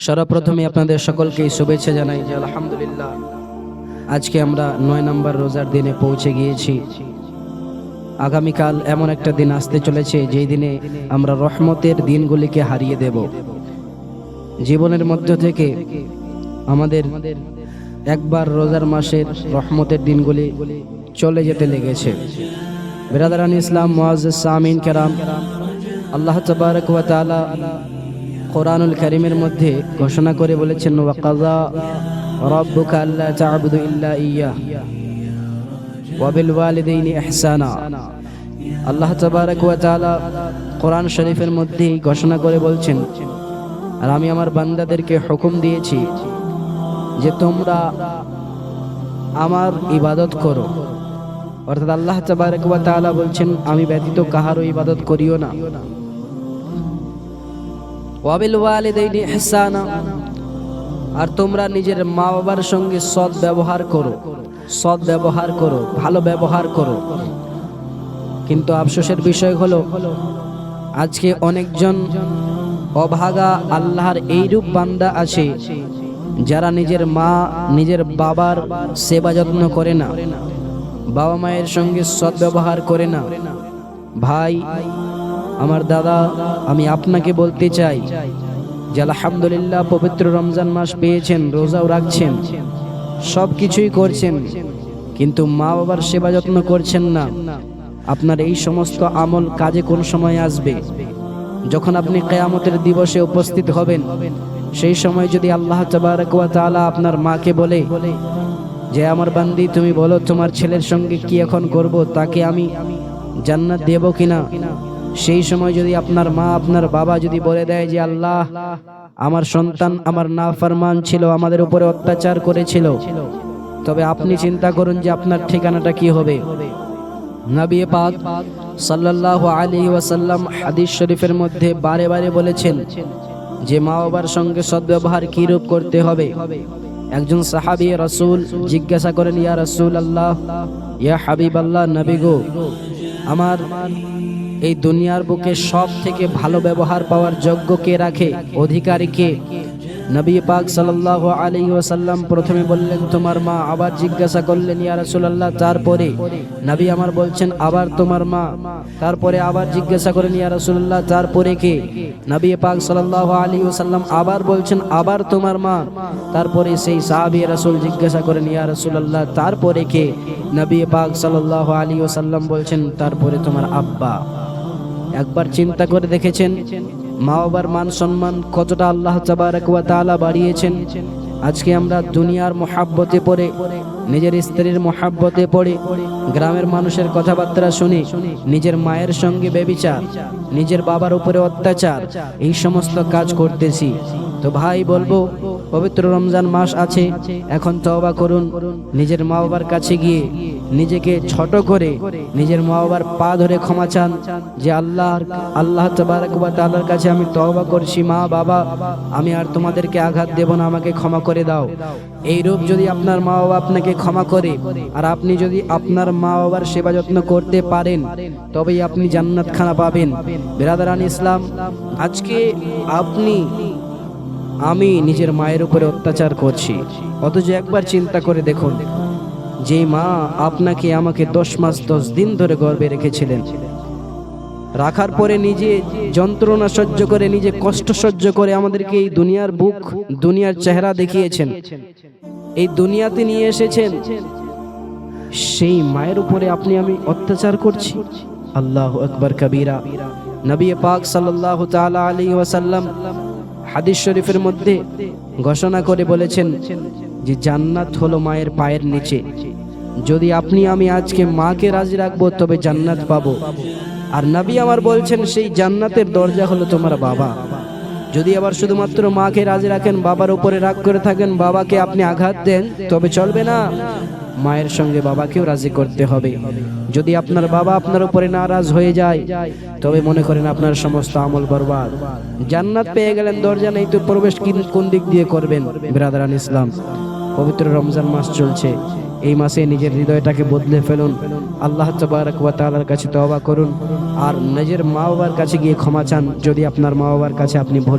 সর্বপ্রথমে আপনাদের সকলকে শুভেচ্ছা জানাই যে আলহামদুলিল্লাহ আজকে আমরা 9 নম্বর রোজার দিনে পৌঁছে গিয়েছি। আগামীকাল এমন একটা দিন আসতে চলেছে যেই দিনে আমরা রহমতের দিনগুলিকে হারিয়ে দেব। জীবনের মধ্য থেকে আমাদের একবার রোজার মাসের রহমতের দিনগুলি চলে যেতে লেগেছে। বিরাদারান ইসলাম, মুআজ্জিজ সামিন কেরাম, আল্লাহ তাবারক ওয়া তাআলা কোরআনুল কারীমের মধ্যে ঘোষণা করে বলেছেন, ওয়াকাযা রাব্বুকা আল্লা তা'বুদু ইল্লা ইয়্যাহ ওয়া বিল ওয়ালিদাইনি ইহসানা। আল্লাহ তাবারক ওয়া তাআলা কোরআন শরীফের মধ্যে ঘোষণা করে বলছেন, আর আমি আমার বান্দাদেরকে হুকুম দিয়েছি যে তোমরা আমার ইবাদত করো। অর্থাৎ আল্লাহ তাবারক ওয়া তাআলা বলছেন, আমি ব্যতীত কাহারও ইবাদত করিও না। ওয়াবিল ওয়ালিদাইনি ইহসানা, আর তোমরা নিজের মা বাবার সঙ্গে সৎ ব্যবহার করো, সৎ ব্যবহার করো, ভালো ব্যবহার করো। কিন্তু আফসোসের বিষয় হলো আজকে অনেকজন অভাগা আল্লাহর এইরূপ বান্দা আছে যারা নিজের মা নিজের বাবার সেবা যত্ন করে না, বাবা মায়ের সঙ্গে সৎ ব্যবহার করে না। ভাই আমার দাদা, আমি আপনাকে বলতে চাই যে আলহামদুলিল্লাহ পবিত্র রমজান মাস পেয়েছেন, রোজাও রাখছেন, সব কিছুই করছেন, কিন্তু মা বাবার সেবা যত্ন করছেন না। আপনার এই সমস্ত আমল কাজে কোন সময় আসবে? যখন আপনি কিয়ামতের দিবসে উপস্থিত হবেন, সেই সময় যদি আল্লাহ তাবারক ওয়া তাআলা আপনার মাকে বলে যে আমার বান্দি তুমি বলো তোমার ছেলের সঙ্গে কি এখন করব, তাকে আমি জান্নাত দেব কিনা, সেই সময় যদি আপনার মা আপনার বাবা যদি বলে দেয় যে আল্লাহ আমার সন্তান আমার নাফরমান ছিল, আমাদের উপরে অত্যাচার করেছিল, তবে আপনি চিন্তা করুন যে আপনার ঠিকানাটা কি হবে। নবী পাক সাল্লাল্লাহু আলাইহি ওয়াসাল্লাম হাদিস শরীফের মধ্যে বারে বারে বলেছেন যে মা বাবার সঙ্গে সদ্ব্যবহার কি রূপ করতে হবে। একজন সাহাবী রাসূল জিজ্ঞাসা করেন, ইয়া রাসূলুল্লাহ, ইয়া হাবিবাল্লাহ, নবী গো, আমার এই দুনিয়ার বুকে সব থেকে ভালো ব্যবহার পাওয়ার যোগ্য কে রাখে, অধিকারী কে? নবী পাক সাল্লাল্লাহু আলাইহি ওয়াসাল্লাম প্রথমে বললেন তোমার মা, আবার জিজ্ঞাসা করলেন ইয়া রাসূলুল্লাহ তারপরে? নবী আমার বলছেন আবার তোমার মা, তারপরে আবার জিজ্ঞাসা করেন ইয়া রাসূলুল্লাহ তারপরে কে? নবী পাক সাল্লাল্লাহু আলাইহি ওয়াসাল্লাম আবার বলছেন আবার তোমার মা, তারপরে সেই সাহাবী রাসূল জিজ্ঞাসা করেন ইয়া রাসূলুল্লাহ তারপরে কে? নবী পাক সাল্লাল্লাহু আলাইহি ওয়াসাল্লাম বলছেন তারপরে তোমার আব্বা। একবার চিন্তা করে দেখেছেন মা বাবার মান সম্মান কতটা আল্লাহ তাবারক ওয়া তাআলা বাড়িয়েছেন? আজকে আমরা দুনিয়ার মহাব্বতে পড়ে, নিজের স্ত্রীর মহাব্বতে পড়ে, গ্রামের মানুষের কথাবার্তা শুনে নিজের মায়ের সঙ্গে ব্যভিচার, নিজের বাবার উপরে অত্যাচার, এই সমস্ত কাজ করতেছি। তো ভাই বলবো, পবিত্র রমজান মাস আছে, এখন তওবা করুন। নিজের মা বাবার কাছে গিয়ে নিজেকে ছোট করে নিজের মা বাবার পা ধরে ক্ষমা চান যে আল্লাহ তাবারক ওয়া তাআলার কাছে আমি তওবা করছি, মা বাবা আমি আর তোমাদেরকে আঘাত দেব না, আমাকে ক্ষমা করে দাও। এই রূপ যদি আপনার মা বাবা আপনাকে ক্ষমা করে আর আপনি যদি আপনার মা বাবার সেবা যত্ন করতে পারেন, তবেই আপনি জান্নাত খানা পাবেন। বিরাদারান ইসলাম, আজকে আমি নিজের মায়ের উপরে অত্যাচার করছি, অথচ একবার চিন্তা করে দেখুন যে মা আপনাকে আমাকে 10 মাস 10 দিন ধরে গর্ভে রেখেছিলেন, রাখার পরে নিজে যন্ত্রণা সহ্য করে, নিজে কষ্ট সহ্য করে আমাদেরকে এই দুনিয়ার বুক, দুনিয়ার চেহারা দেখিয়েছেন, এই দুনিয়াতে নিয়ে এসেছেন, সেই মায়ের উপরে আমি অত্যাচার করছি। আল্লাহু আকবার কবীরা। নবী পাক সাল্লাল্লাহু তাআলা আলাইহি ওয়াসাল্লাম হাদিস শরীফের মধ্যে ঘোষণা করে বলেছেন যে জান্নাত হলো মায়ের পায়ের নিচে। যদি আমি আজকে মাকে রাজি রাখবো তবে জান্নাত পাবো। আর নবী আমার বলছেন সেই জান্নাতের দরজা হলো তোমার বাবা। যদি আবার শুধুমাত্র মাকে রাজি রাখেন, বাবার উপরে রাগ করে থাকেন, বাবাকে আপনি আঘাত দেন, তবে চলবে না। মায়ের সঙ্গে বাবাকেও রাজি করতে হবে। যদি আপনার বাবা আপনার উপরে নারাজ হয়ে যায়, তবে মনে করেন আপনার সমস্ত আমল বরবাদ। জান্নাত পেয়ে গেলেন, দরজা নেই তো প্রবেশ কোন দিক দিয়ে করবেন? বিরাদারান ইসলাম, পবিত্র রমজান মাস চলছে, এই মাসে নিজের হৃদয়টাকে বদলে ফেলুন, আল্লাহ তাবারক ওয়া তাআলার কাছে তওবা করুন, আর নিজের মা বাবার কাছে গিয়ে ক্ষমা চান যদি আপনার মা বাবার কাছে আপনি ভুল